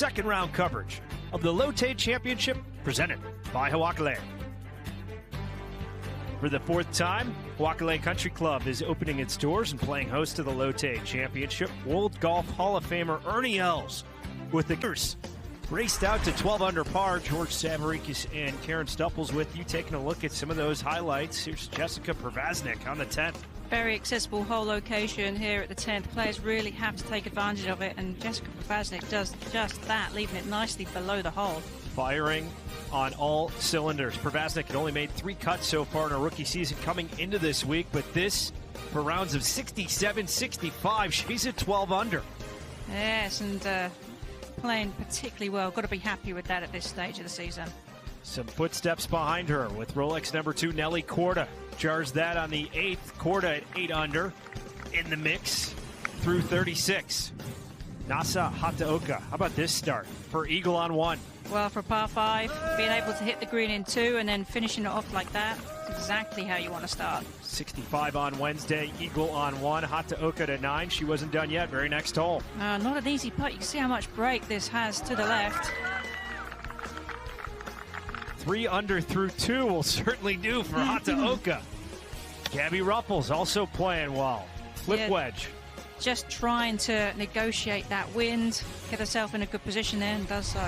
second round coverage of the LOTTE Championship presented by Hawakale. For the fourth time, Hawakale Country Club is opening its doors and playing host to the LOTTE Championship. World Golf Hall of Famer Ernie Els with the Gears raced out to 12 under par. George Savarikis and Karen Stupples with you, taking a look at some of those highlights. Here's Jessica Privaznik on the 10th. Very accessible hole location here at the 10th. Players really have to take advantage of it, and Jessica Privaznik does just that, leaving it nicely below the hole. Firing on all cylinders. Privaznik had only made 3 cuts so far in her rookie season coming into this week, but this for rounds of 67, 65. She's at 12 under. Yes, and playing particularly well. Got to be happy with that at this stage of the season. Some footsteps behind her with Rolex number 2, Nelly Korda. Jars that on the 8th. Korda at 8 under in the mix through 36. Nasa Hataoka, how about this start for eagle on 1? Well, for par 5, being able to hit the green in 2 and then finishing it off like that, is exactly how you want to start. 65 on Wednesday, eagle on 1. Hataoka to 9. She wasn't done yet. Very next hole. Not an easy putt. You can see how much break this has to the left. 3 under through 2 will certainly do for Hataoka. Gabby Ruffles also playing well. Flip wedge. Just trying to negotiate that wind, get herself in a good position there, and does so.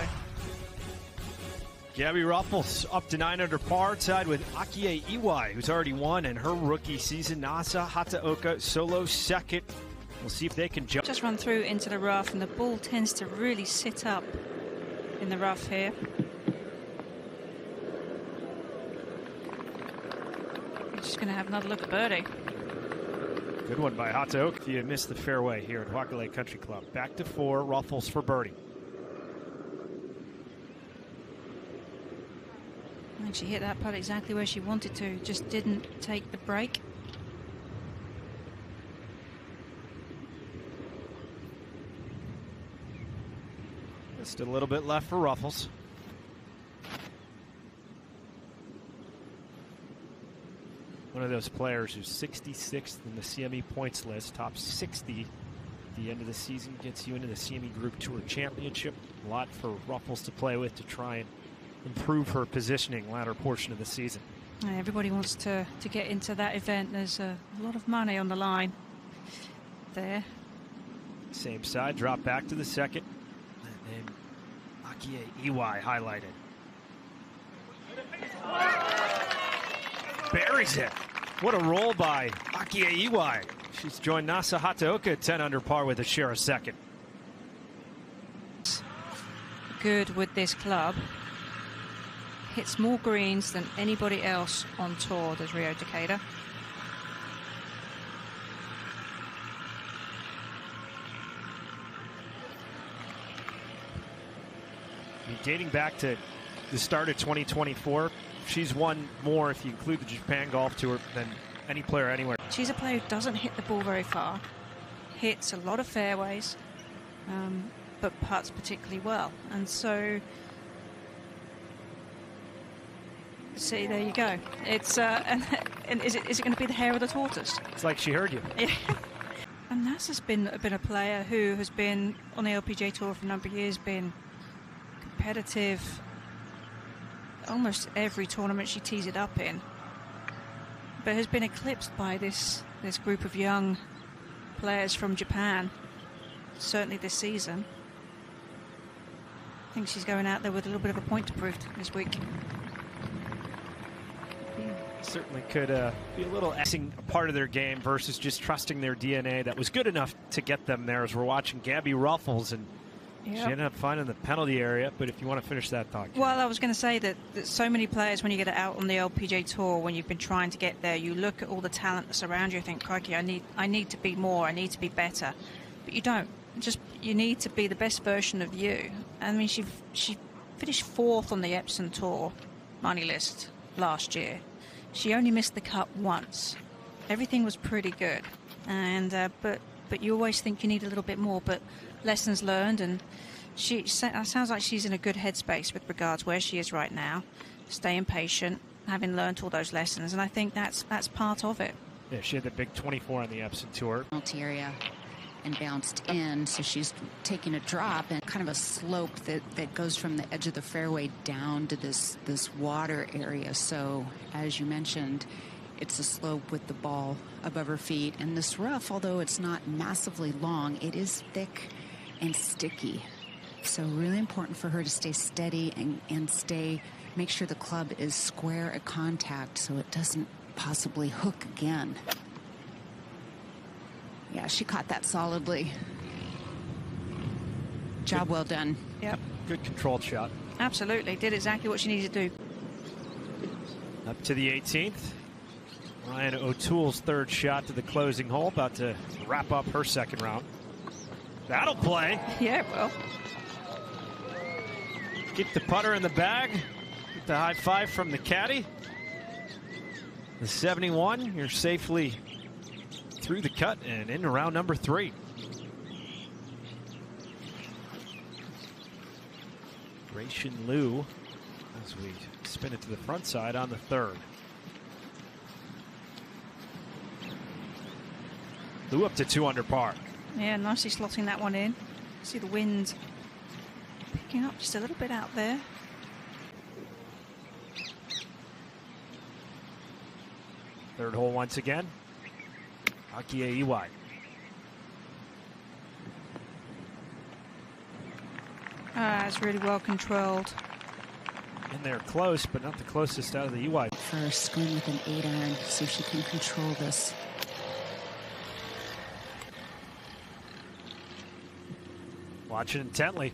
Gabby Ruffles up to 9 under par, tied with Akie Iwai, who's already won in her rookie season. Nasa Hataoka solo second. We'll see if they can jump. Just run through into the rough, and the ball tends to really sit up in the rough here. Just going to have another look at birdie. Good one by Hataoka. If you missed the fairway here at Hawakale Country Club. Back to 4, Ruffles for birdie. I think she hit that putt exactly where she wanted to, just didn't take the break. Just a little bit left for Ruffles. One of those players who's 66th in the CME points list, top 60 at the end of the season, gets you into the CME Group Tour Championship. A lot for Ruffles to play with to try and improve her positioning latter portion of the season. Everybody wants to get into that event. There's a lot of money on the line there. Same side, drop back to the second. And Akie Iwai highlighted. Buries it. What a roll by Akie Iwai. She's joined Nasa Hataoka at 10 under par with a share of second. Good with this club. Hits more greens than anybody else on tour, does Rio Takeda. Dating back to the start of 2024, she's won more, if you include the Japan Golf Tour, than any player anywhere. She's a player who doesn't hit the ball very far, hits a lot of fairways, but putts particularly well. And so, see, there you go. It's and is it going to be the hair of the tortoise? It's like she heard you. Yeah. And Nasa's been a player who has been on the LPGA Tour for a number of years, been competitive. Almost every tournament she tees it up in, but has been eclipsed by this group of young players from Japan, certainly this season. I think she's going out there with a little bit of a point to prove this week. Certainly could be a little acting a part of their game versus just trusting their DNA that was good enough to get them there, as we're watching Gabby Ruffles, and she ended up finding the penalty area. But if you want to finish that thought. Well, I was going to say that so many players, when you get it out on the LPGA Tour, when you've been trying to get there, you look at all the talent that's around you and think, crikey, I need to be more, I need to be better. But you don't. You need to be the best version of you. I mean, she finished 4th on the Epsom Tour money list last year. She only missed the cut once. Everything was pretty good, and but you always think you need a little bit more. But lessons learned, and it sounds like she's in a good headspace with regards where she is right now, staying patient, having learned all those lessons, and I think that's part of it. Yeah, she had the big 24 on the Epsom Tour. Penalty area. and bounced in. So she's taking a drop and kind of a slope that goes from the edge of the fairway down to this water area. So as you mentioned, it's a slope with the ball above her feet. And this rough, although it's not massively long, it is thick and sticky. So really important for her to stay steady and make sure the club is square at contact so it doesn't possibly hook again. Yeah, she caught that solidly. Job well done. Yep. Good controlled shot. Absolutely. Did exactly what she needed to do. Up to the 18th. Ryan O'Toole's third shot to the closing hole, about to wrap up her second round. That'll play. Yeah, well. Keep the putter in the bag. Get the high five from the caddy. The 71, you're safely through the cut and into round number 3. Rachin Liu as we spin it to the front side on the 3rd. Liu up to 2 under par. Yeah, nicely slotting that one in. See the wind picking up just a little bit out there. Third hole once again. Akie Iwai. It's really well controlled. In there close, but not the closest out of the Iwai. First, going with an 8-iron, see if she can control this. Watch it intently.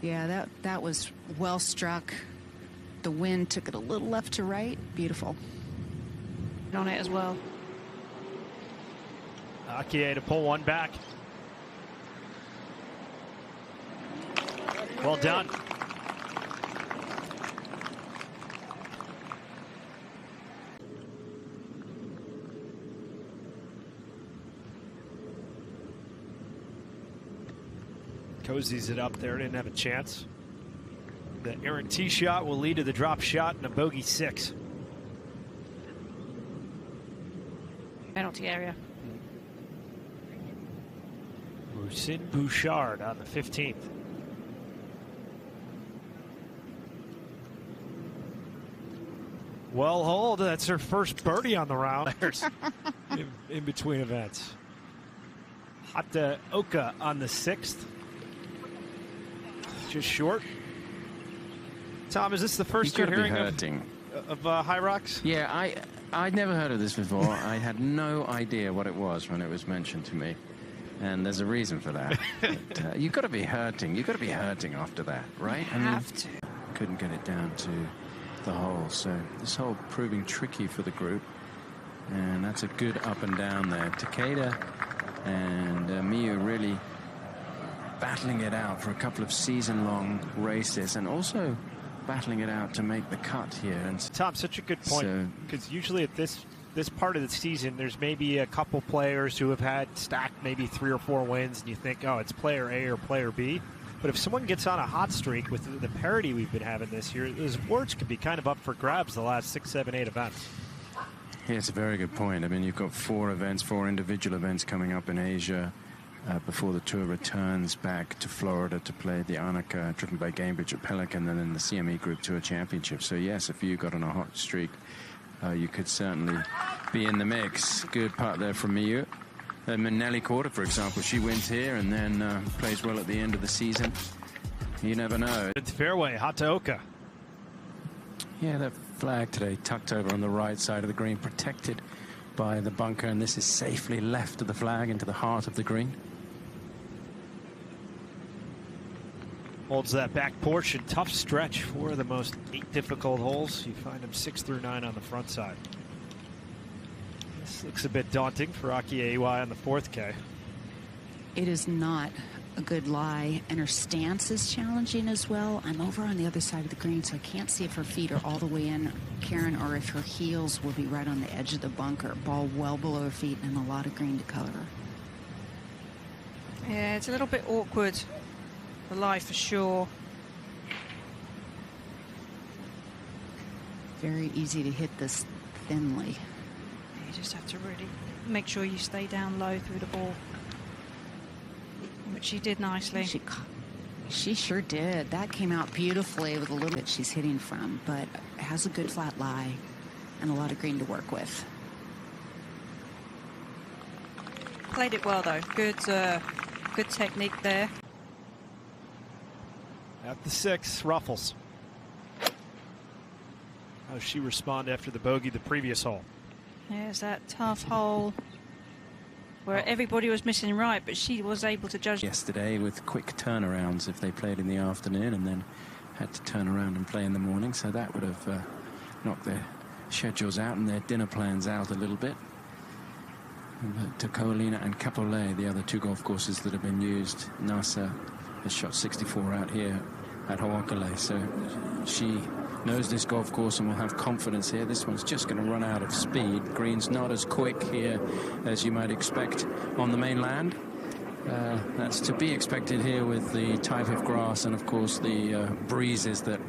Yeah, that was well struck. The wind took it a little left to right. Beautiful. On it as well. Akie to pull one back. Well done. Cozies it up there, didn't have a chance. The errant tee shot will lead to the drop shot and a bogey 6. Penalty area. Rousin Bouchard on the 15th. Well holed, that's her first birdie on the round. in between events. Hata Oka on the 6th. Just short. Tom, is this the first you're hearing of High Rocks? Yeah, I'd never heard of this before. I had no idea what it was when it was mentioned to me. And there's a reason for that. But, you've got to be hurting. You've got to be hurting after that, right? You have to. Couldn't get it down to the hole. So this hole proving tricky for the group. And that's a good up and down there. Takeda and Miyu really battling it out for a couple of season-long races, and also battling it out to make the cut here. And Tom, such a good point, because usually at this part of the season, there's maybe a couple players who have had stacked maybe 3 or 4 wins, and you think, oh, it's player A or player B. But if someone gets on a hot streak with the parity we've been having this year, those awards could be kind of up for grabs the last 6, 7, 8 events. Yeah, it's a very good point. I mean, you've got 4 individual events coming up in Asia before the tour returns back to Florida to play the Annika, driven by Gamebridge at Pelican, and then the CME Group Tour Championship. So, yes, if you got on a hot streak, you could certainly be in the mix. Good putt there from Miyu. Nelly Corder, for example, she wins here and then plays well at the end of the season. You never know. It's fairway, Hataoka. Yeah, that flag today tucked over on the right side of the green, protected by the bunker, and this is safely left of the flag into the heart of the green. Holds that back portion. Tough stretch for the most 8 difficult holes. You find them 6 through 9 on the front side. This looks a bit daunting for Akie Iwai on the 4th K. It is not a good lie, and her stance is challenging as well. I'm over on the other side of the green, so I can't see if her feet are all the way in, Karen, or if her heels will be right on the edge of the bunker. Ball well below her feet and a lot of green to cover. Yeah, it's a little bit awkward. The lie for sure. Very easy to hit this thinly. You just have to really make sure you stay down low through the ball. But she did nicely. She sure did. That came out beautifully with a little bit she's hitting from, but has a good flat lie and a lot of green to work with. Played it well though. Good technique there. At the 6, Ruffles. How does she respond after the bogey the previous hole? There's that tough hole where everybody was missing right, but she was able to judge. Yesterday with quick turnarounds if they played in the afternoon and then had to turn around and play in the morning, so that would have knocked their schedules out and their dinner plans out a little bit. But Koalina and Kapolei, the other 2 golf courses that have been used, Nasa has shot 64 out here at Hawakale, so she knows this golf course and will have confidence here. This one's just going to run out of speed. Green's not as quick here as you might expect on the mainland. That's to be expected here with the type of grass and, of course, the breezes that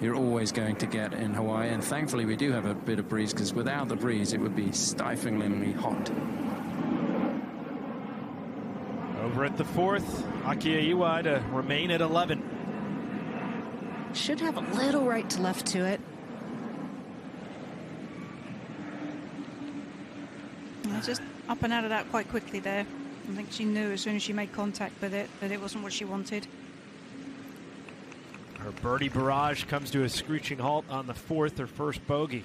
you're always going to get in Hawaii. And thankfully, we do have a bit of breeze, because without the breeze, it would be stiflingly hot. Over at the 4th, Akia Iwai to remain at 11. Should have a little right to left to it. Just up and out of that quite quickly there. I think she knew as soon as she made contact with it that it wasn't what she wanted. Her birdie barrage comes to a screeching halt on the 4th, her first bogey.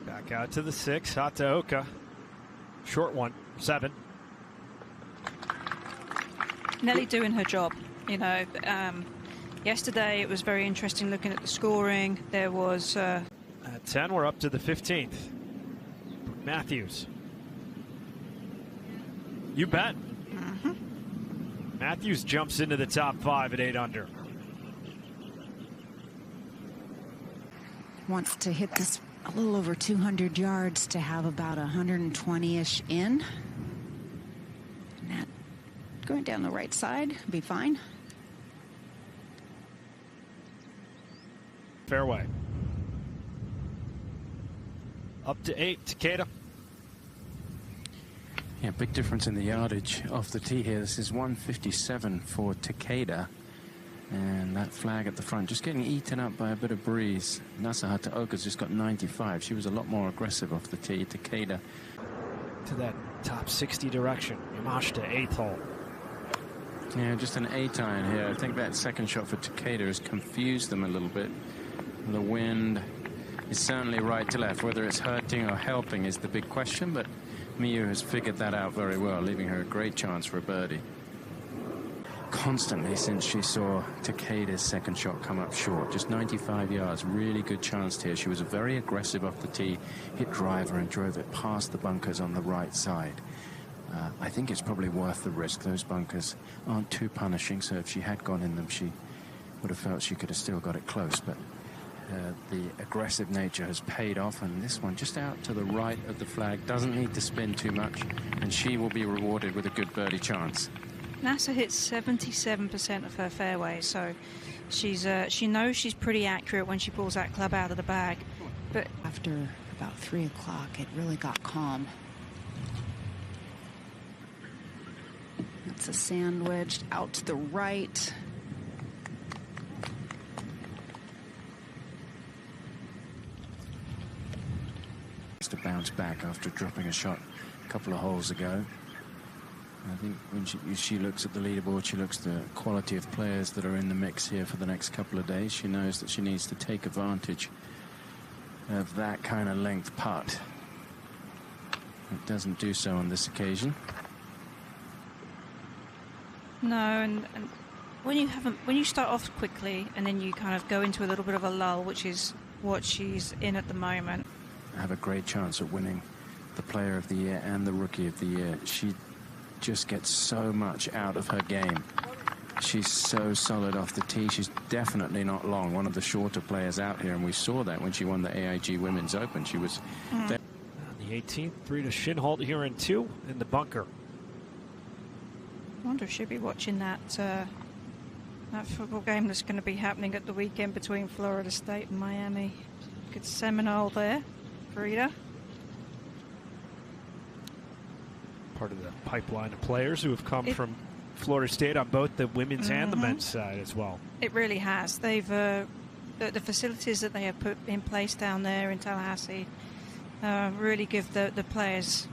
Back out to the 6, Hataoka. Short one, 7. Nelly doing her job, you know. Yesterday it was very interesting looking at the scoring. There was... At 10, we're up to the 15th. Matthews. You bet. Matthews jumps into the top 5 at 8 under. Wants to hit this a little over 200 yards to have about 120-ish in. And that going down the right side, be fine. Fairway. Up to 8, Takeda. Yeah, big difference in the yardage off the tee here. This is 157 for Takeda. And that flag at the front just getting eaten up by a bit of breeze. Nasa Hataoka's just got 95. She was a lot more aggressive off the tee. Takeda to that top 60 direction. Yamashita, 8th hole. Yeah, just an 8-iron here. I think that second shot for Takeda has confused them a little bit. The wind is certainly right to left. Whether it's hurting or helping is the big question, but Miyu has figured that out very well, leaving her a great chance for a birdie. Constantly since she saw Takeda's second shot come up short, just 95 yards, really good chance here. She was very aggressive off the tee, hit driver and drove it past the bunkers on the right side. I think it's probably worth the risk. Those bunkers aren't too punishing, so if she had gone in them, she would have felt she could have still got it close, but the aggressive nature has paid off, and this one just out to the right of the flag, doesn't need to spin too much, and she will be rewarded with a good birdie chance. NASA hits 77% of her fairway, so she knows she's pretty accurate when she pulls that club out of the bag. But after about 3 o'clock, it really got calm. That's a sandwiched out to the right. To bounce back after dropping a shot a couple of holes ago. I think when she looks at the leaderboard, she looks at the quality of players that are in the mix here for the next couple of days. She knows that she needs to take advantage of that kind of length putt. It doesn't do so on this occasion. No, and when you start off quickly and then you kind of go into a little bit of a lull, which is what she's in at the moment. Have a great chance at winning the Player of the Year and the Rookie of the Year. She just gets so much out of her game. She's so solid off the tee. She's definitely not long, one of the shorter players out here, and we saw that when she won the AIG Women's Open. She was there. On the 18th, 3 to Shinholt here in 2 in the bunker. I wonder if she'll be watching that football game that's going to be happening at the weekend between Florida State and Miami. Good Seminole there, Frida. part of the pipeline of players who have come from Florida State on both the women's and the men's side as well. It really has. They've the facilities that they have put in place down there in Tallahassee really give the players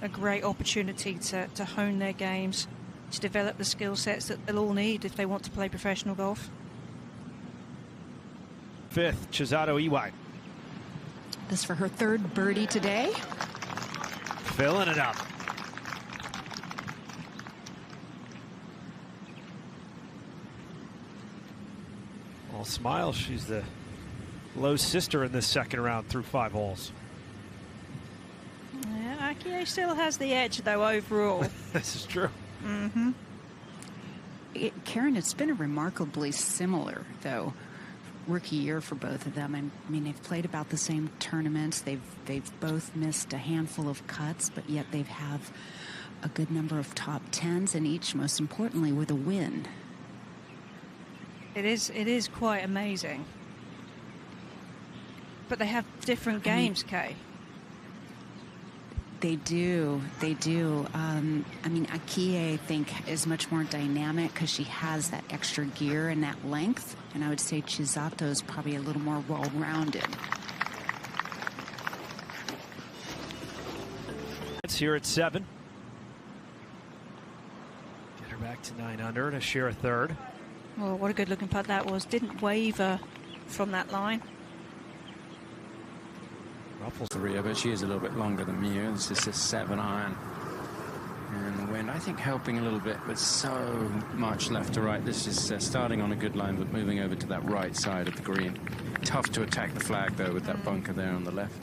a great opportunity to hone their games, to develop the skill sets that they'll all need if they want to play professional golf. Fifth, Chisato Iwai. This for her third birdie today. Filling it up. All smiles. She's the low sister in this second round through 5 holes. Yeah, Akio still has the edge, though, overall. This is true. Karen, it's been a remarkably similar, though, rookie year for both of them. I mean, they've played about the same tournaments. They've both missed a handful of cuts, but yet they've have a good number of top 10s, and each, most importantly, with a win. It is quite amazing. But they have different games, Kay. They do. They do. I mean, Akie, I think, is much more dynamic because she has that extra gear and that length. And I would say Chisato is probably a little more well-rounded. It's here at 7. Get her back to 9 under to share a third. Well, what a good-looking putt that was. Didn't waver from that line. Ruffles the rear, but she is a little bit longer than Miu. This is a 7-iron. And the wind, I think, helping a little bit, but so much left to right. This is starting on a good line, but moving over to that right side of the green. Tough to attack the flag, though, with that bunker there on the left.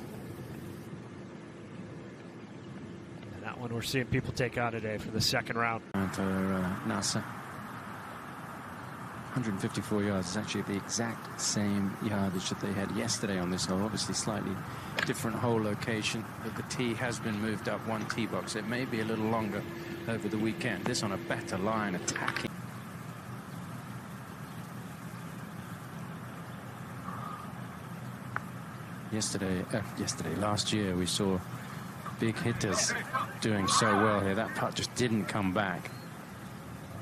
And that one we're seeing people take on today for the second round. And for Nasa. 154 yards is actually the exact same yardage that they had yesterday on this hole. Obviously slightly different hole location, but the tee has been moved up 1 tee box. It may be a little longer over the weekend. This on a better line, attacking. Last year we saw big hitters doing so well here. That putt just didn't come back.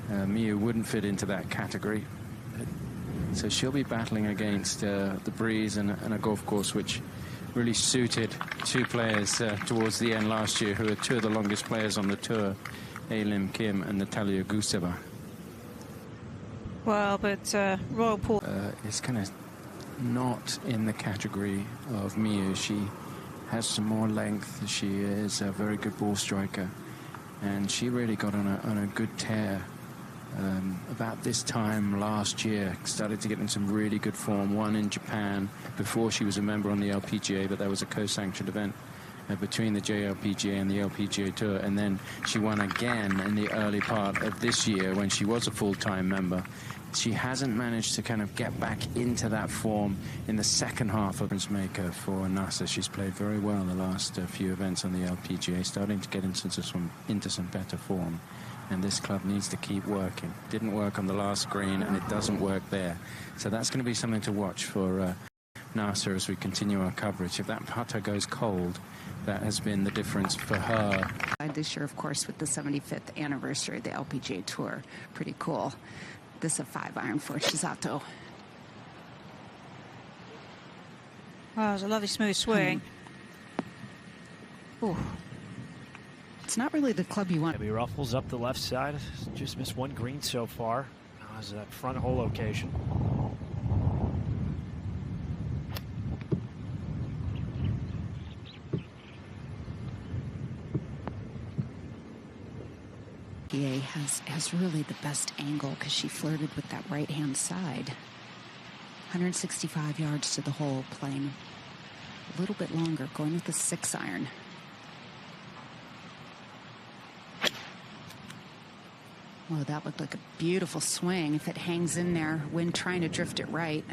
Miu wouldn't fit into that category. So she'll be battling against the breeze and a golf course which really suited 2 players towards the end last year who are 2 of the longest players on the tour, Ailim Kim and Natalia Guseva. Well, but Royal Port is kind of not in the category of Miu. She has some more length. She is a very good ball striker, and she really got on a good tear about this time last year. Started to get in some really good form. Won in Japan before she was a member on the LPGA, but that was a co-sanctioned event between the JLPGA and the LPGA Tour, and then she won again in the early part of this year when she was a full-time member. She hasn't managed to kind of get back into that form in the second half of maker for Nasa. She's played very well the last few events on the LPGA, starting to get into some better form. And this club needs to keep working. Didn't work on the last green, and it doesn't work there. So that's going to be something to watch for Nasa as we continue our coverage. If that putter goes cold, that has been the difference for her. This year, of course, with the 75th anniversary of the LPGA Tour. Pretty cool. This is a 5-iron for Chisato. Wow, it was a lovely smooth swing. Ooh. It's not really the club you want. Debbie Ruffles up the left side. Just missed 1 green so far. Now is that front hole location. PA has really the best angle because she flirted with that right-hand side. 165 yards to the hole, playing a little bit longer, going with the 6-iron. Well, that looked like a beautiful swing. If it hangs in there, wind trying to drift it right.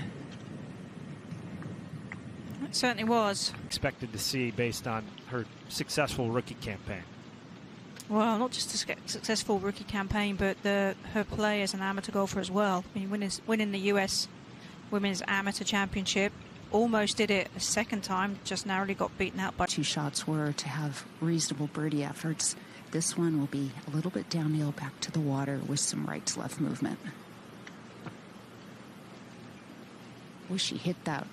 It certainly was. Expected to see based on her successful rookie campaign. Well, not just a successful rookie campaign, but her play as an amateur golfer as well. I mean, winning the US Women's Amateur Championship, almost did it a second time, just narrowly got beaten out by 2 shots were to have reasonable birdie efforts This one will be a little bit downhill back to the water with some right to left movement. Oh, she hit that.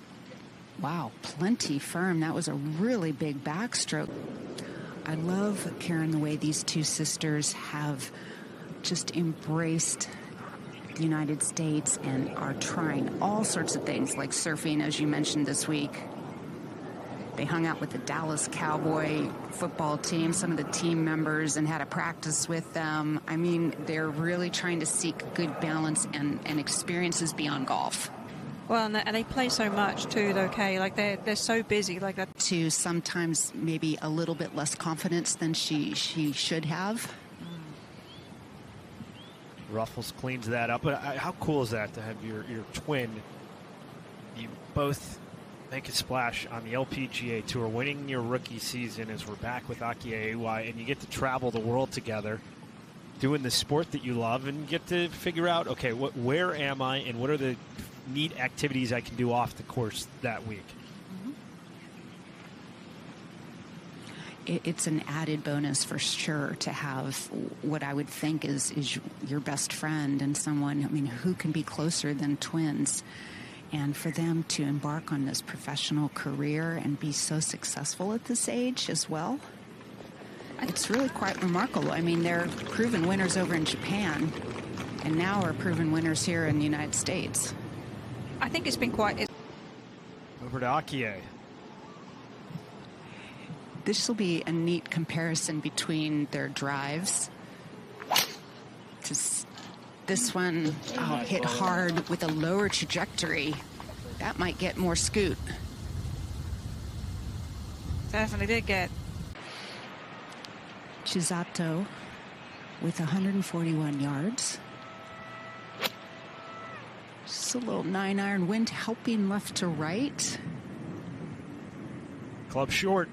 Wow, plenty firm. That was a really big backstroke. I love, Karen, the way these two sisters have just embraced the United States and are trying all sorts of things, like surfing, as you mentioned this week. They hung out with the Dallas Cowboy football team, some of the team members, and had a practice with them. I mean, they're really trying to seek good balance and experiences beyond golf. Well, and they play so much too, though, Kay. Like they're so busy, like that. To sometimes maybe a little bit less confidence than she should have. Ruffles cleans that up. But how cool is that to have your twin? You both make a splash on the LPGA Tour, winning your rookie season as we're back with Aki Aiwai, and you get to travel the world together, doing the sport that you love, and get to figure out, okay, where am I, and what are the neat activities I can do off the course that week. It's an added bonus for sure to have what I would think is your best friend and someone, I mean, who can be closer than twins. And for them to embark on this professional career and be so successful at this age as well, it's really quite remarkable. I mean, they're proven winners over in Japan and now are proven winners here in the United States. I think it's been quite... Over to Akie. This will be a neat comparison between their drives. This one hit hard with a lower trajectory. That might get more scoot. Definitely did get. Chisato with 141 yards. Just a little 9-iron wind helping left to right. Club short.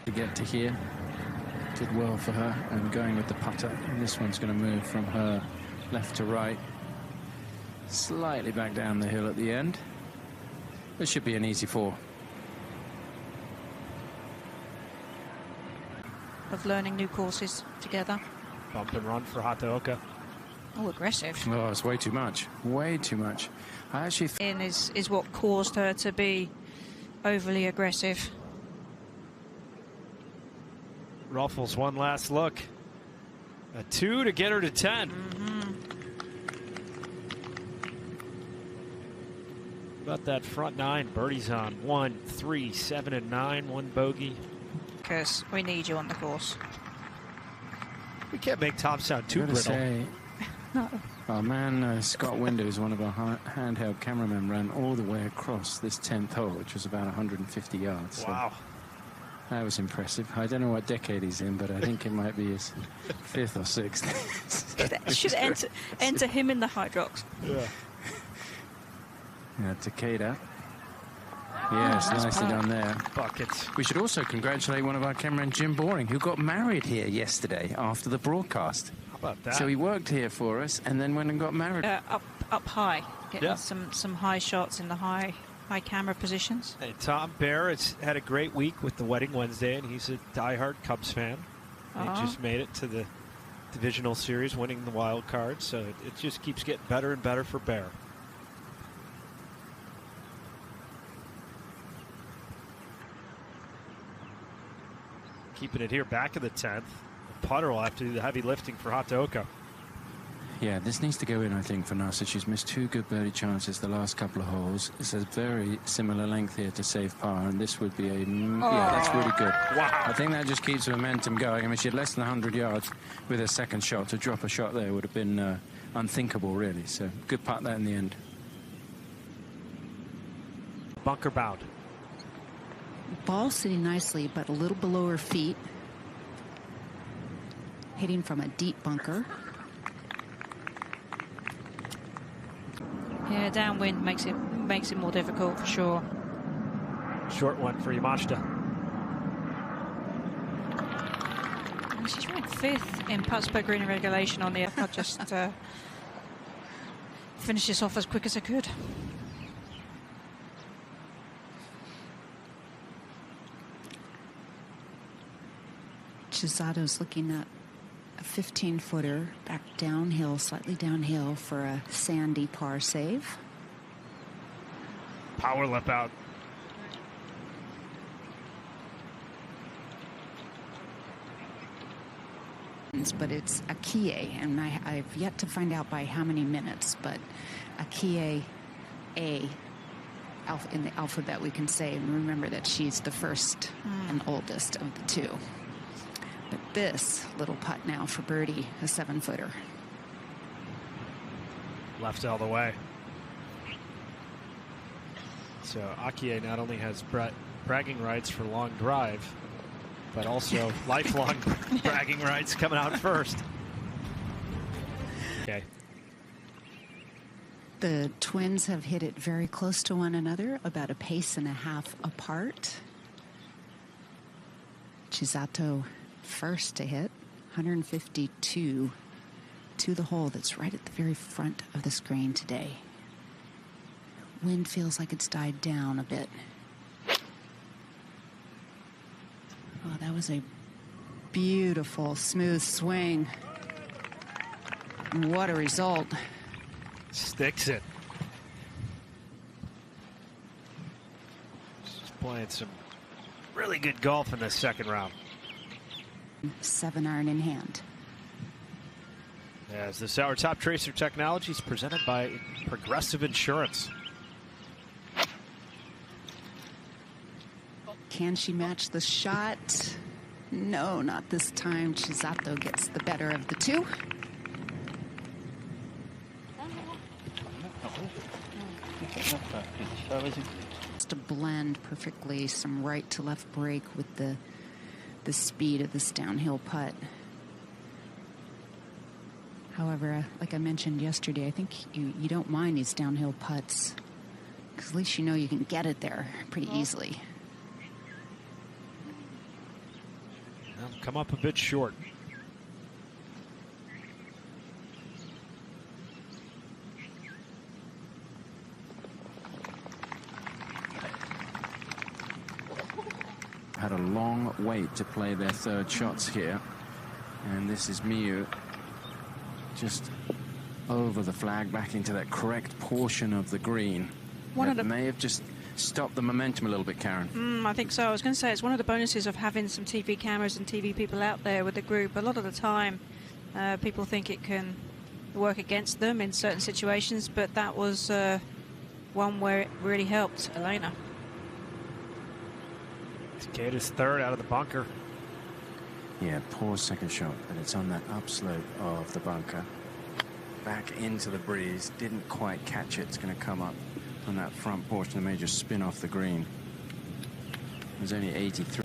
To get to here. Did well for her, and going with the putter, and this one's going to move from her left to right, slightly back down the hill at the end. This should be an easy four. Of learning new courses together. Bump and run for Hataoka. Oh, aggressive. Oh, it's way too much. Way too much. I actually is what caused her to be overly aggressive. Ruffles one last look. A 2 to get her to 10. About that front nine. Birdie's on 1, 3, 7, and 9. One bogey. Because we need you on the course. We can't make Tom sound too brittle. Say, our man Scott Winders, one of our handheld cameramen, ran all the way across this 10th hole, which was about 150 yards. Wow. So that was impressive. I don't know what decade he's in, but I think it might be his 5th or 6th. Should enter him in the Hydrox. Yeah. Takeda. Yes, nicely done there. Buckets. We should also congratulate one of our cameramen, Jim Boring, who got married here yesterday after the broadcast. How about that? So he worked here for us and then went and got married. Up high, getting some high shots in the high camera positions. Hey, Tom Bear has had a great week with the Wedding Wednesday, and he's a diehard Cubs fan. He just made it to the divisional series, winning the wild card, so it just keeps getting better and better for Bear. Keeping it here back of the 10th. The putter will have to do the heavy lifting for Hataoka. Yeah, this needs to go in, I think, for Nasa. She's missed 2 good birdie chances the last couple of holes. It's a very similar length here to save par, and this would be a... Yeah, that's really good. Wow. I think that just keeps the momentum going. I mean, she had less than 100 yards with her second shot. To drop a shot there would have been unthinkable, really. So, good putt there in the end. Bunker bound. Ball sitting nicely, but a little below her feet. Hitting from a deep bunker. Yeah, downwind makes it more difficult for sure. Short one for Yamashita. She's ranked 5th in putts per green in regulation on the... I'll just finish this off as quick as I could. Chisato's looking at a 15-footer back downhill, slightly downhill for a sandy par save. Power lip out. But it's Akie, and I've yet to find out by how many minutes, but Akie A in the alphabet we can say, and remember that she's the first and oldest of the two. But this little putt now for birdie, a 7-footer. Left all the way. So Akie not only has bragging rights for long drive, but also lifelong bragging rights coming out first. Okay. The twins have hit it very close to one another, about a pace and a half apart. Chisato first to hit, 152 to the hole that's right at the very front of the screen today. Wind feels like it's died down a bit. Oh, that was a beautiful, smooth swing. What a result. Sticks it. She's playing some really good golf in this second round. 7-iron in hand. As this Our Top Tracer technology is presented by Progressive Insurance. Can she match the shot? No, not this time. Chisato gets the better of the two. Just to blend perfectly some right to left break with the speed of this downhill putt. However, like I mentioned yesterday, I think you don't mind these downhill putts because at least you know you can get it there pretty easily. Come up a bit short. Had a long wait to play their third shots here, and this is Miyu just over the flag back into that correct portion of the green. That may have just stopped the momentum a little bit, Karen. I think so. I was going to say it's one of the bonuses of having some TV cameras and TV people out there with the group. A lot of the time people think it can work against them in certain situations, but that was one where it really helped Elena. Takada's third out of the bunker. Yeah, poor second shot, but it's on that upslope of the bunker. Back into the breeze, didn't quite catch it. It's going to come up on that front portion and may just spin off the green. It was only 83.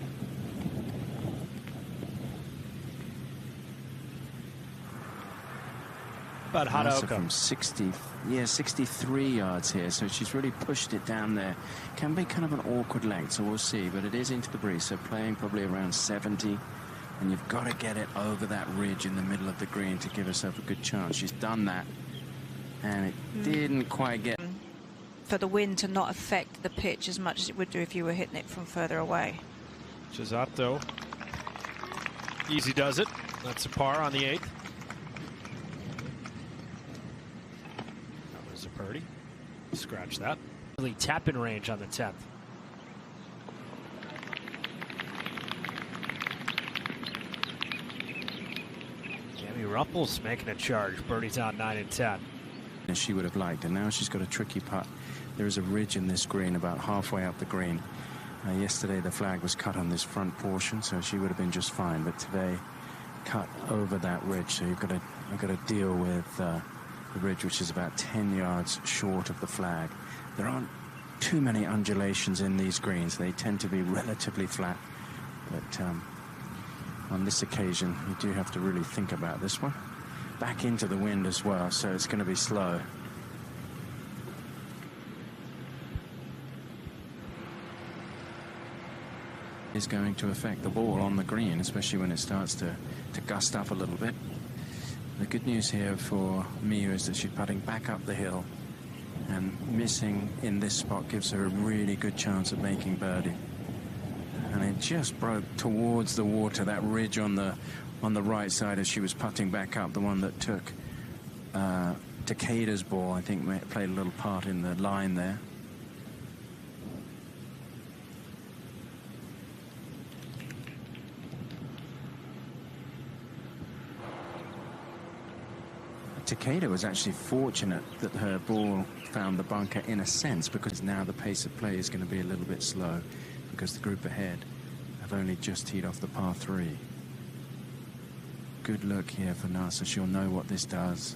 About Hadaoka. From 63 yards here, so she's really pushed it down there. Can be kind of an awkward length, so we'll see, but it is into the breeze, so playing probably around 70, and you've got to get it over that ridge in the middle of the green to give herself a good chance. She's done that, and it didn't quite get... For the wind to not affect the pitch as much as it would do if you were hitting it from further away. Chisato easy does it. That's a par on the 8th. That was a birdie. Scratch that. Really tap-in range on the 10th. Cammy Ruppel's making a charge. Birdie's on 9 and 10. As she would have liked, and now she's got a tricky putt. There is a ridge in this green about halfway up the green. Yesterday the flag was cut on this front portion, so she would have been just fine, but today cut over that ridge, so you've got to deal with the ridge, which is about 10 yards short of the flag. There aren't too many undulations in these greens. They tend to be relatively flat, but on this occasion you do have to really think about this one. Back into the wind as well, so it's going to be slow. Is going to affect the ball on the green, especially when it starts to gust up a little bit. The good news here for Miyu is that she's putting back up the hill, and missing in this spot gives her a really good chance of making birdie. And it just broke towards the water, that ridge on the right side as she was putting back up, the one that took Takeda's ball, I think played a little part in the line there. Takeda was actually fortunate that her ball found the bunker in a sense, because now the pace of play is going to be a little bit slow because the group ahead have only just teed off the par 3. Good look here for Nasa. She'll know what this does.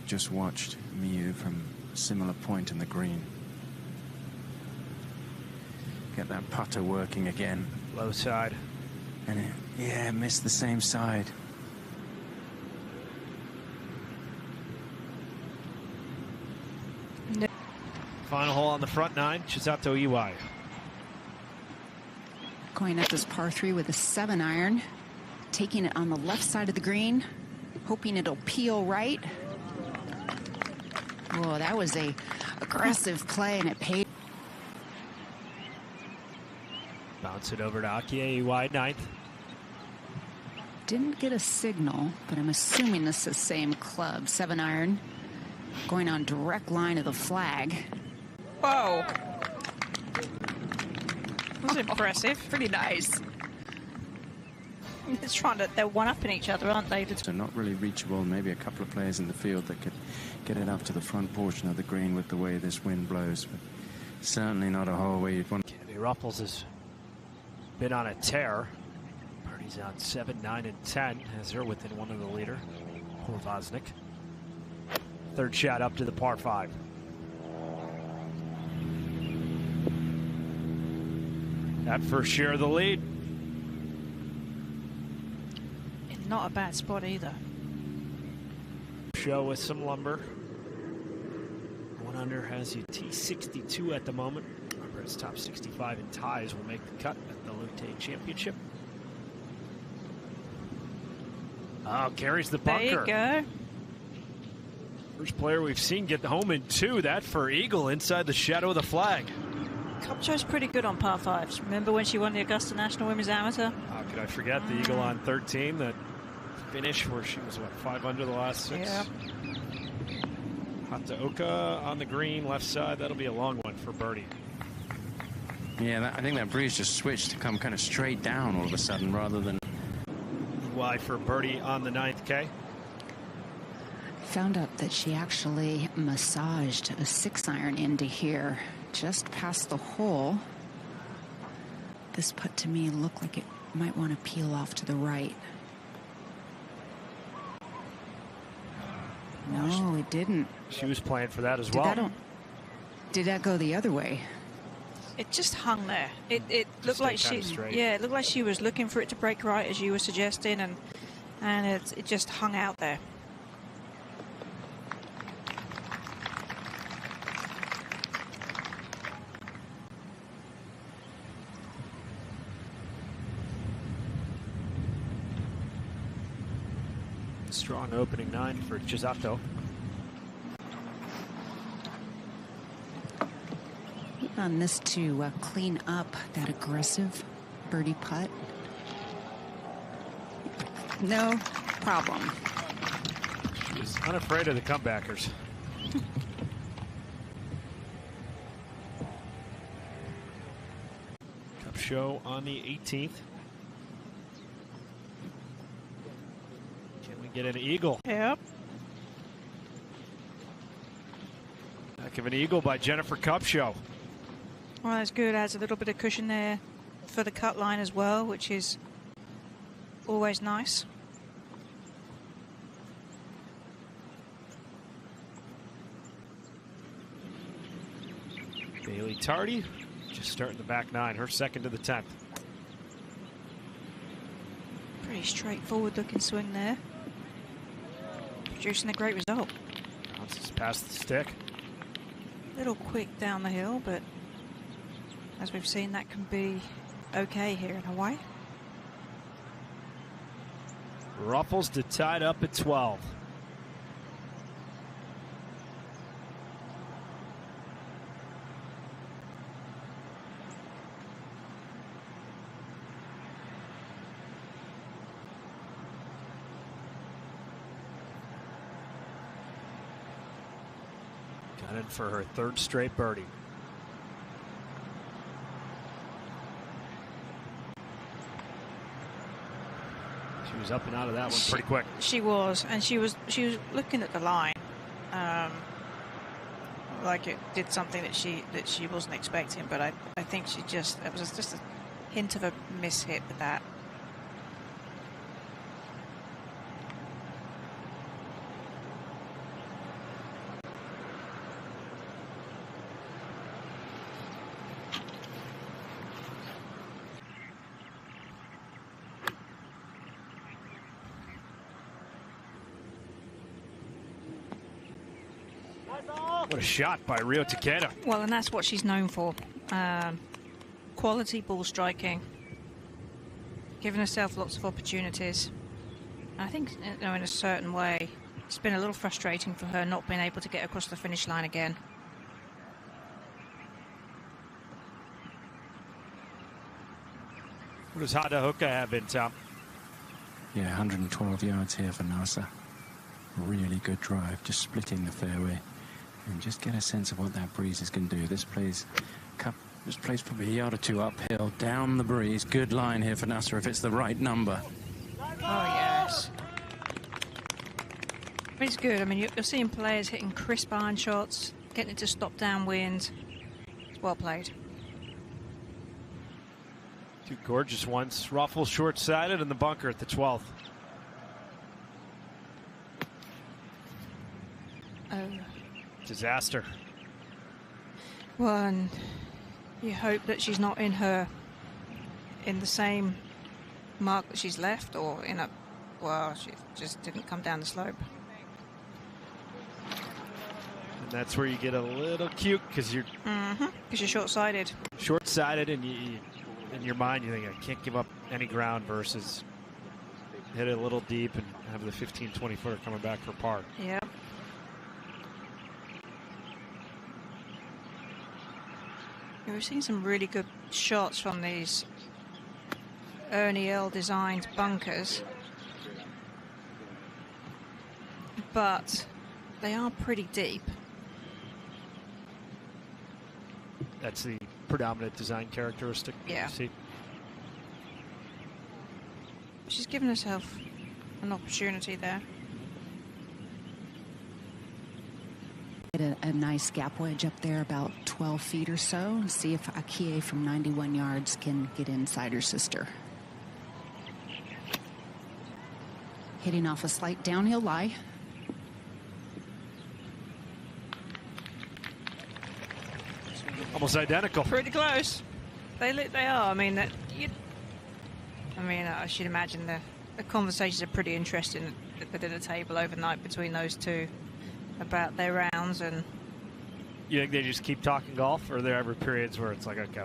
Just watched Miyu from a similar point in the green. Get that putter working again. Low side. And yeah, missed the same side. Final hole on the front 9, Chisato Iwai. Going up this par 3 with a 7-iron, taking it on the left side of the green, hoping it'll peel right. Whoa, that was a aggressive play, and it paid. Bounce it over to Akie Iwai, 9th. Didn't get a signal, but I'm assuming this is the same club. 7-iron, going on direct line of the flag. Whoa. That was impressive. Pretty nice. It's trying to, they're one-upping each other, aren't they? So not really reachable. Maybe a couple of players in the field that could get it up to the front portion of the green with the way this wind blows. But certainly not a hole where you'd want. Candy Ruffles has been on a tear. Birdie's on 7, 9, and 10 as they're within one of the leader. Poor Vosnik. Third shot up to the par 5. That first share of the lead. Not a bad spot either. Show with some lumber. 1 under has you T62 at the moment. Remember, its top 65 in ties will make the cut at the LOTTE Championship. Oh, carries the bunker. There you go. First player we've seen get home in 2. That for Eagle inside the shadow of the flag. Cupcho's pretty good on par 5s. Remember when she won the Augusta National Women's Amateur? How could I forget the Eagle on 13? That finish where she was, what, 5 under the last 6? Yeah. Hataoka on the green, left side. That'll be a long one for birdie. Yeah, I think that breeze just switched to come kind of straight down all of a sudden rather than. Wide for birdie on the 9th K. Found out that she actually massaged a 6-iron into here, just past the hole. This putt to me looked like it might want to peel off to the right. No, it didn't. She was playing for that as well. Did that go the other way? It just hung there. It looked like she, it looked like she was looking for it to break right as you were suggesting, and it just hung out there. Strong opening 9 for Chisato. On this to clean up that aggressive birdie putt. No problem. She's unafraid of the comebackers. Cup show on the 18th. Can we get an eagle? Yep. Heck of an eagle by Jennifer Cupshow. Well, that's good. Adds a little bit of cushion there for the cut line as well, which is always nice. Bailey Tardy just starting the back 9, her second to the 10th. Pretty straightforward looking swing there. Producing a great result. Bounces past the stick. A little quick down the hill, but as we've seen, that can be okay here in Hawaii. Ruffles to tie it up at 12. Gunning for her third straight birdie. She was up and out of that one pretty quick. She was, and she was looking at the line, like it did something that she wasn't expecting. But I think it was just a hint of a mishit with that. What a shot by Rio Takeda. Well, and that's what she's known for. Quality ball striking. Giving herself lots of opportunities. I think, in a certain way, it's been a little frustrating for her not being able to get across the finish line again. What does Hada Hoka have in, Tom? Yeah, 112 yards here for NASA. Really good drive, just splitting the fairway. And just get a sense of what that breeze is going to do. This plays probably a yard or two uphill, down the breeze. Good line here for Nasser if it's the right number. Oh, yes. It's good. I mean, you're seeing players hitting crisp iron shots, getting it to stop downwind. It's well played. Two gorgeous ones. Ruffle short-sided in the bunker at the 12th. Disaster. Well, and you hope that she's not in the same mark that she's left, or she just didn't come down the slope. And that's where you get a little cute, because you're short-sighted. Short-sighted, and you, in your mind you think, I can't give up any ground, versus hit it a little deep and have the 15-20 footer coming back for par. Yeah. We've seen some really good shots from these Ernie Earl designed bunkers, but they are pretty deep. That's the predominant design characteristic. Yeah. See? She's given herself an opportunity there. Get a nice gap wedge up there, about 12 feet or so, and see if Akie from 91 yards can get inside her sister. Hitting off a slight downhill lie. Almost identical. Pretty close. They are. I mean, I should imagine the conversations are pretty interesting at the dinner table overnight between those two about their rounds. And you think they just keep talking golf, or are there ever periods where it's like, okay,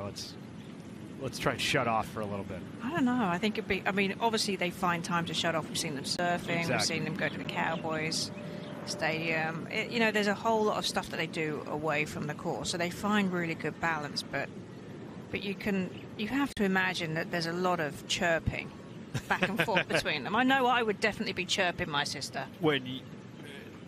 let's try and shut off for a little bit? I don't know. I think it'd be. I mean, obviously they find time to shut off. We've seen them surfing. Exactly. We've seen them go to the Cowboys Stadium. There's a whole lot of stuff that they do away from the course, so they find really good balance. But you have to imagine that there's a lot of chirping back and forth between them. I know I would definitely be chirping my sister.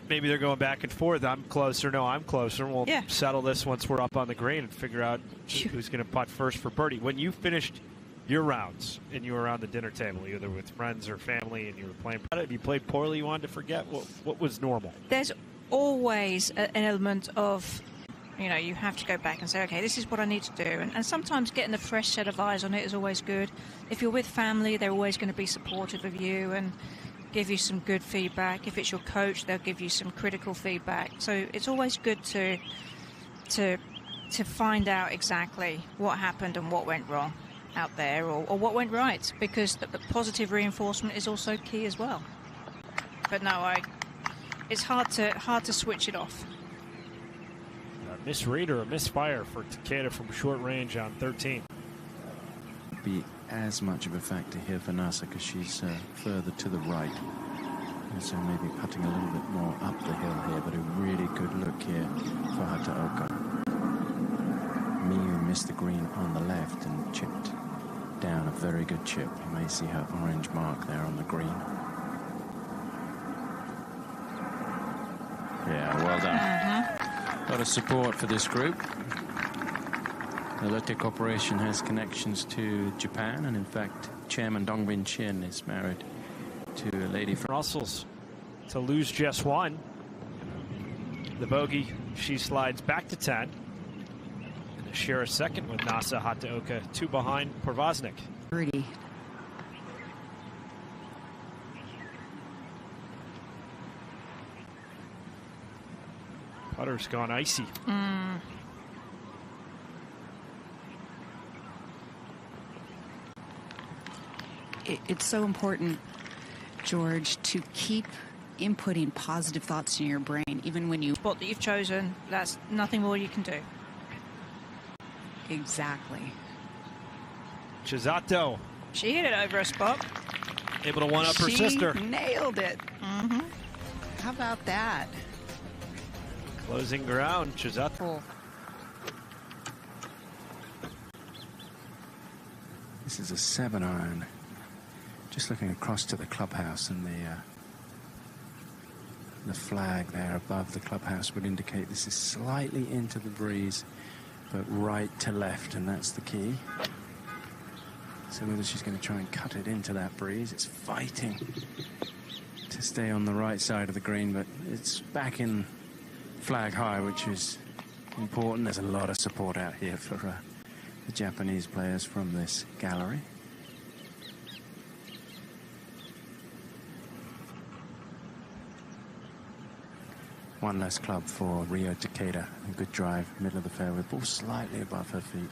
Maybe they're going back and forth. I'm closer. No, I'm closer. We'll settle this once we're up on the green and figure out who's going to putt first for birdie. When you finished your rounds and you were around the dinner table, either with friends or family, and you were playing, if you played poorly, you wanted to forget, what was normal? There's always an element of, you have to go back and say, okay, this is what I need to do. And sometimes getting a fresh set of eyes on it is always good. If you're with family, they're always going to be supportive of you and give you some good feedback. If it's your coach, they'll give you some critical feedback. So it's always good to find out exactly what happened and what went wrong out there, or what went right, because the positive reinforcement is also key as well. But no, it's hard to switch it off. A misread or a misfire for Takeda from short range on 13. Be as much of a factor here for Nasa because she's further to the right, and so maybe putting a little bit more up the hill here, but a really good look here for Hataoka. Miyu missed the green on the left and chipped down a very good chip. You may see her orange mark there on the green. Yeah, well done. lot of support for this group. The LOTTE Corporation has connections to Japan, and in fact, Chairman Dongbin Shin is married to a lady from Russells to lose just one. The bogey, she slides back to 10. And to share a second with Nasa Hataoka, 2 behind Porvaznik. Pretty. Putter's gone icy. It's so important, George, to keep inputting positive thoughts in your brain, even when you... Spot that you've chosen, that's nothing more you can do. Exactly. Chisato. She hit it over a spot. Able to one-up her sister. She nailed it. How about that? Closing ground, Chisato. Cool. This is a 7-iron. Just looking across to the clubhouse, and the flag there above the clubhouse would indicate this is slightly into the breeze, but right to left, and that's the key. So whether she's going to try and cut it into that breeze, it's fighting to stay on the right side of the green, but it's back in flag high, which is important. There's a lot of support out here for the Japanese players from this gallery. One less club for Rio Takeda. A good drive, middle of the fairway, ball slightly above her feet.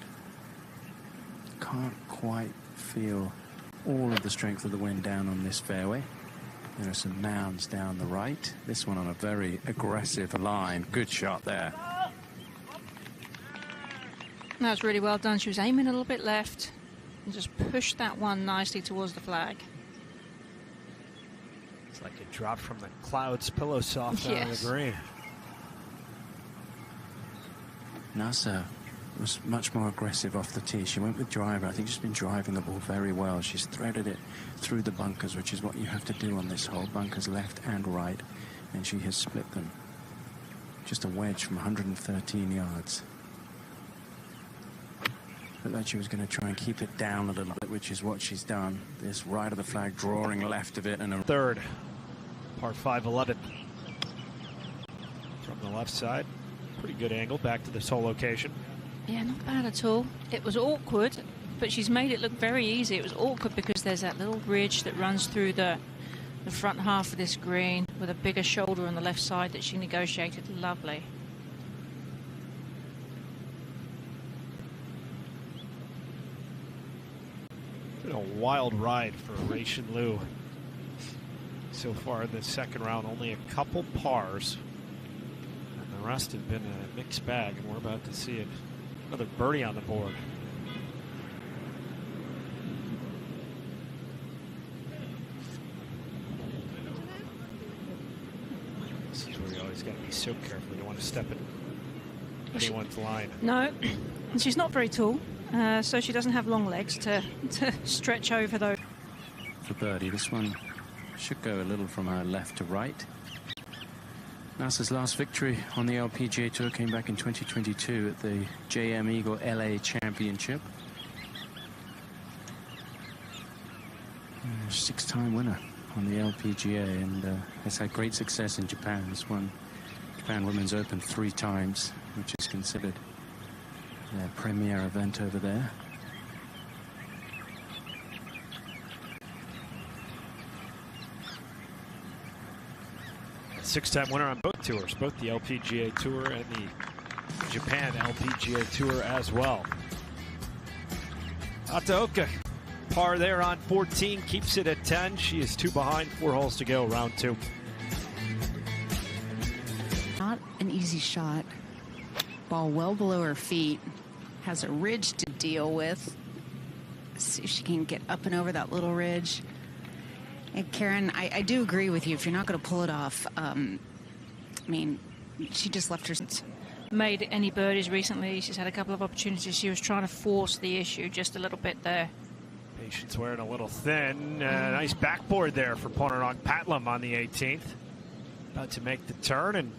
Can't quite feel all of the strength of the wind down on this fairway. There are some mounds down the right. This one on a very aggressive line. Good shot there. That was really well done. She was aiming a little bit left and just pushed that one nicely towards the flag. It's like it dropped from the clouds, pillow soft out of the green. Nasa was much more aggressive off the tee. She went with driver. I think she's been driving the ball very well. She's threaded it through the bunkers, which is what you have to do on this hole. Bunkers left and right, and she has split them. Just a wedge from 113 yards. Looked like she was going to try and keep it down a little bit, which is what she's done. This right of the flag, drawing left of it, and a third, par 5, 11. From the left side, pretty good angle back to this hole location. Yeah, not bad at all. It was awkward, but she's made it look very easy. It was awkward because there's that little ridge that runs through the front half of this green with a bigger shoulder on the left side that she negotiated lovely. Been a wild ride for Ray Shin Liu so far in the second round. Only a couple pars, and the rest have been a mixed bag, and we're about to see it. Another birdie on the board. This is where you always got to be so careful. You don't want to step in anyone's line. No, and she's not very tall, so she doesn't have long legs to stretch over those. for birdie. This one should go a little from her left to right. Nasa's last victory on the LPGA Tour came back in 2022 at the JM Eagle LA Championship. Six-time winner on the LPGA, and has had great success in Japan. Has won Japan Women's Open 3 times, which is considered their premier event over there. Six-time winner on both tours, both the LPGA Tour and the Japan LPGA Tour as well. Hataoka, par there on 14, keeps it at 10. She is 2 behind, 4 holes to go, round 2. Not an easy shot. Ball well below her feet. Has a ridge to deal with. See if she can get up and over that little ridge. And Karen, I do agree with you. If you're not going to pull it off, I mean, she just left her. Made any birdies recently. She's had a couple of opportunities. She was trying to force the issue just a little bit there. Patience wearing a little thin. Nice backboard there for Ponarong Patlam on the 18th. About to make the turn, and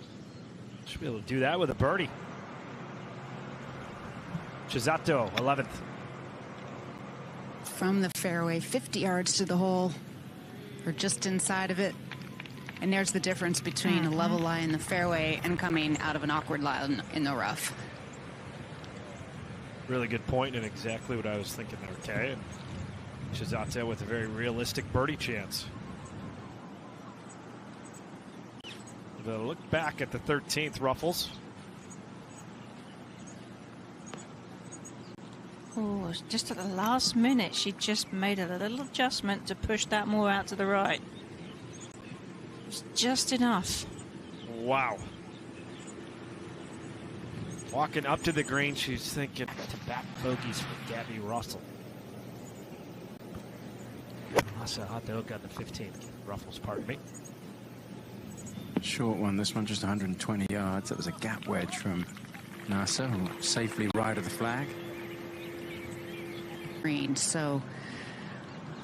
Should be able to do that with a birdie. Chisato, 11th. From the fairway, 50 yards to the hole, or just inside of it. And there's the difference between a level lie in the fairway and coming out of an awkward lie in the rough. Really good point, and exactly what I was thinking there, Kay. And Chisato with a very realistic birdie chance. The look back at the 13th, Ruffles. Oh, just at the last minute, she just made a little adjustment to push that more out to the right. It's just enough. Wow. Walking up to the green, she's thinking to back bogeys for Gabby Russell. Chisato got the 15th. Ruffles, pardon me. Short one, this one just 120 yards. That was a gap wedge from Nasa, who safely right of the flag. Green, so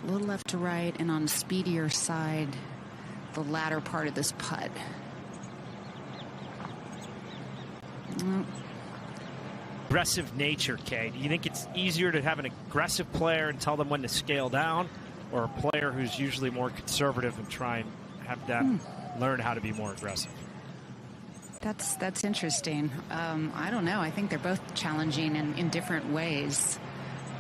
a little left to right, and on the speedier side, the latter part of this putt. Aggressive nature, Kay. Do you think it's easier to have an aggressive player and tell them when to scale down, or a player who's usually more conservative and try and have that learn how to be more aggressive? That's interesting. I don't know. I think they're both challenging in different ways.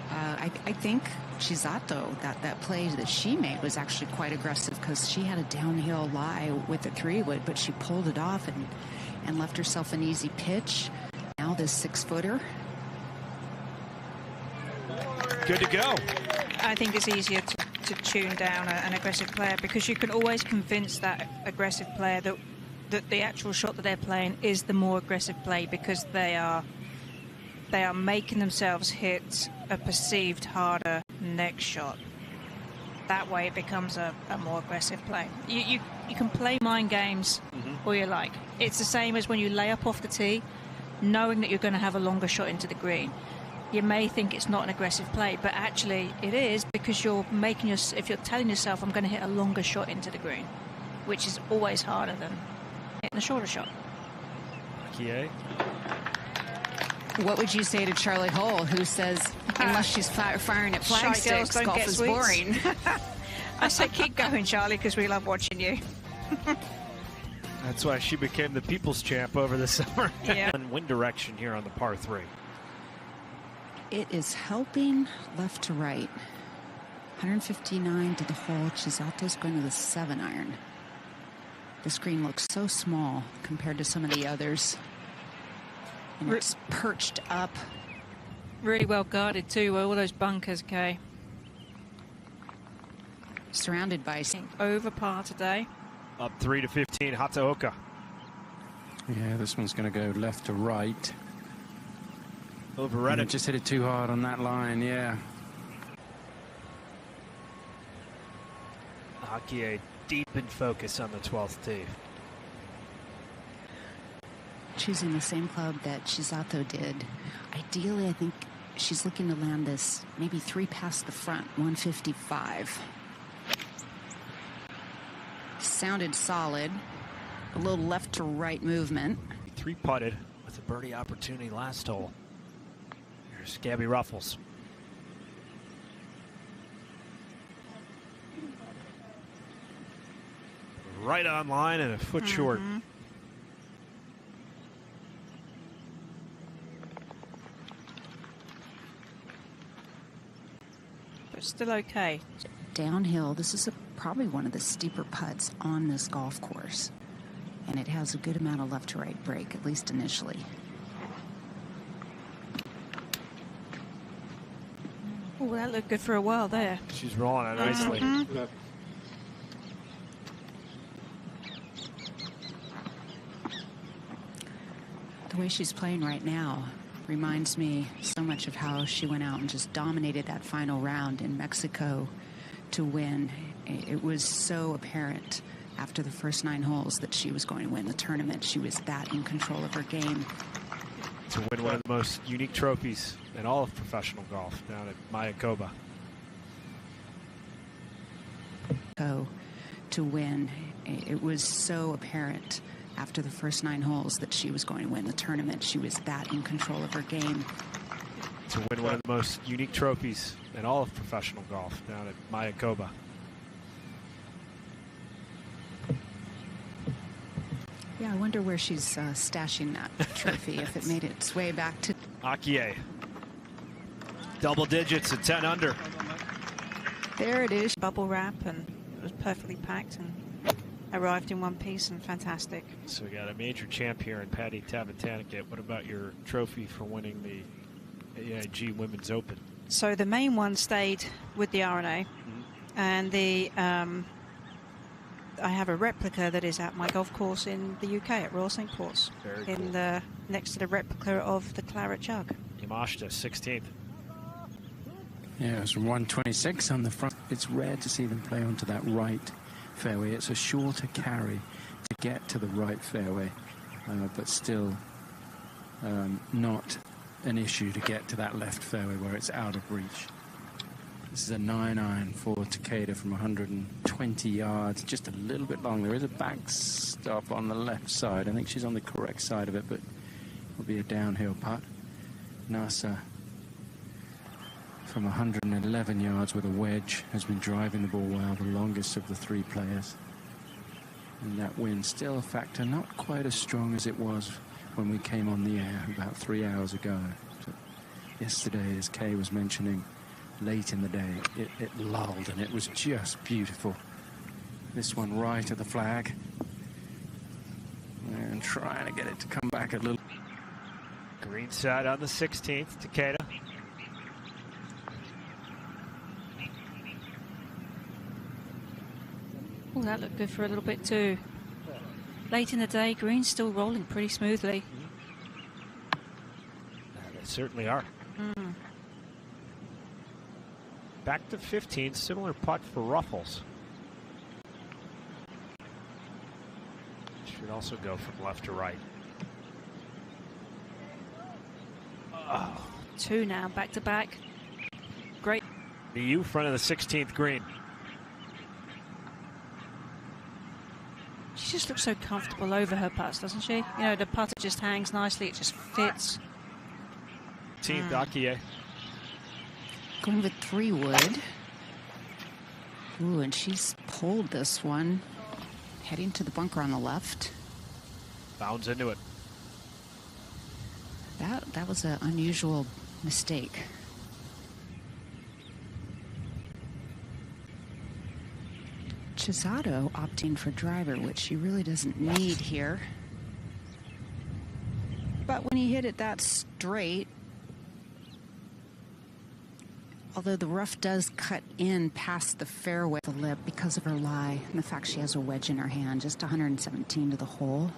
I think Chisato, that play that she made was actually quite aggressive because she had a downhill lie with the 3-wood, but she pulled it off and left herself an easy pitch. Now this 6-footer. Good to go. I think it's easier to tune down an aggressive player because you can always convince that aggressive player that the actual shot that they're playing is the more aggressive play because they are making themselves hit a perceived harder next shot. That way it becomes a more aggressive play. You can play mind games all you like. It's the same as when you lay up off the tee, knowing that you're going to have a longer shot into the green. You may think it's not an aggressive play, but actually it is because you're making if you're telling yourself I'm going to hit a longer shot into the green, which is always harder than hitting a shorter shot. Kier. What would you say to Charlotte Hole, who says, unless she's firing at flag sticks, golf is boring? I say keep going, Charlie, because we love watching you. That's why she became the people's champ over the summer. Yeah. And wind direction here on the par 3. It is helping left to right. 159 to the hole. Chisato's going to the 7-iron. The screen looks so small compared to some of the others. And it's perched up. Really well guarded too, all those bunkers, Kay. Surrounded by... Over par today. Up 3 to 15, Hataoka. Yeah, this one's going to go left to right. Over Reddit. Just hit it too hard on that line, yeah. Hakie deep in focus on the 12th tee. Choosing the same club that Chisato did. Ideally, I think she's looking to land this maybe 3 past the front, 155. Sounded solid. A little left to right movement. 3 putted with a birdie opportunity last hole. Here's Gabby Ruffles. Right on line and a foot short. But still okay. Downhill, this is probably one of the steeper putts on this golf course. And it has a good amount of left to right break, at least initially. Oh, that looked good for a while there. She's rolling it nicely. The way she's playing right now reminds me so much of how she went out and just dominated that final round in Mexico to win. It was so apparent after the first 9 holes that she was going to win the tournament. She was that in control of her game. To win one of the most unique trophies in all of professional golf down at Mayakoba. To win, it was so apparent after the first 9 holes that she was going to win the tournament. She was that in control of her game. To win one of the most unique trophies in all of professional golf down at Mayakoba. Yeah, I wonder where she's stashing that trophy, if it made its way back to... Akie. Double digits at 10 under. There it is. Bubble wrap, and it was perfectly packed and arrived in one piece and fantastic. So we got a major champ here in Patty Tabataniket. What about your trophy for winning the AIG Women's Open? So the main one stayed with the RNA, and the I have a replica that is at my golf course in the UK at Royal St Paul's, next to the replica of the Claret Jug. Yamashita, 16th. Yeah, it was 126 on the front. It's rare to see them play onto that right fairway. It's a shorter carry to get to the right fairway, but still not an issue to get to that left fairway where it's out of reach. This is a 9-iron for Takeda from 120 yards, just a little bit long. There is a backstop on the left side. I think she's on the correct side of it, but it'll be a downhill putt. Nasa from 111 yards with a wedge has been driving the ball well, the longest of the 3 players. And that wind still a factor, not quite as strong as it was when we came on the air about 3 hours ago. So yesterday, as Kay was mentioning, late in the day, it lulled and it was just beautiful. This one right at the flag. And trying to get it to come back a little. Green side on the 16th, Takeda. Oh, that looked good for a little bit too. Late in the day, green's still rolling pretty smoothly. They certainly are. Back to 15, similar putt for Ruffles. Should also go from left to right. Oh. 2 now, back to back. Great. The U front of the 16th green. She just looks so comfortable over her putts, doesn't she? You know, the putter just hangs nicely, it just fits. 18th, Akie. Going with 3 wood. Ooh, and she's pulled this one. Heading to the bunker on the left. Bounds into it. That was an unusual mistake. Chisato opting for driver, which she really doesn't need here. But when he hit it that straight, although the rough does cut in past the fairway, the lip, because of her lie and the fact she has a wedge in her hand, just 117 to the hole.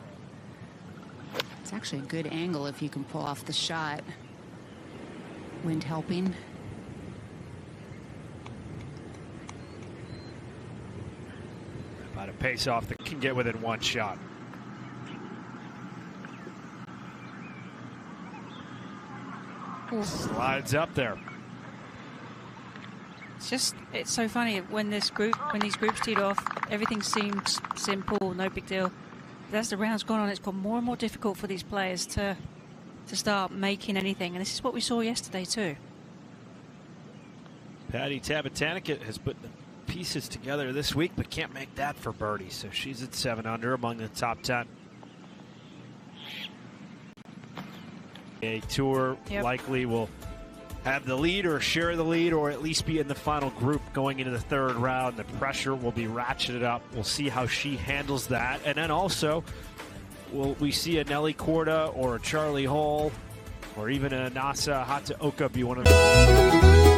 It's actually a good angle if you can pull off the shot. Wind helping. About a pace off that can get within 1 shot. Slides up there. It's so funny when these groups teed off, everything seems simple, no big deal. But as the round's gone on, it's got more and more difficult for these players to start making anything, and this is what we saw yesterday too. Patty Tabataniket has put the pieces together this week, but can't make that for birdie, so she's at 7 under among the top 10. A tour likely will have the lead or share the lead or at least be in the final group going into the 3rd round. The pressure will be ratcheted up. We'll see how she handles that. And then also, will we see a Nelly Korda or a Charlie Hall or even a Nasa Hataoka be one of the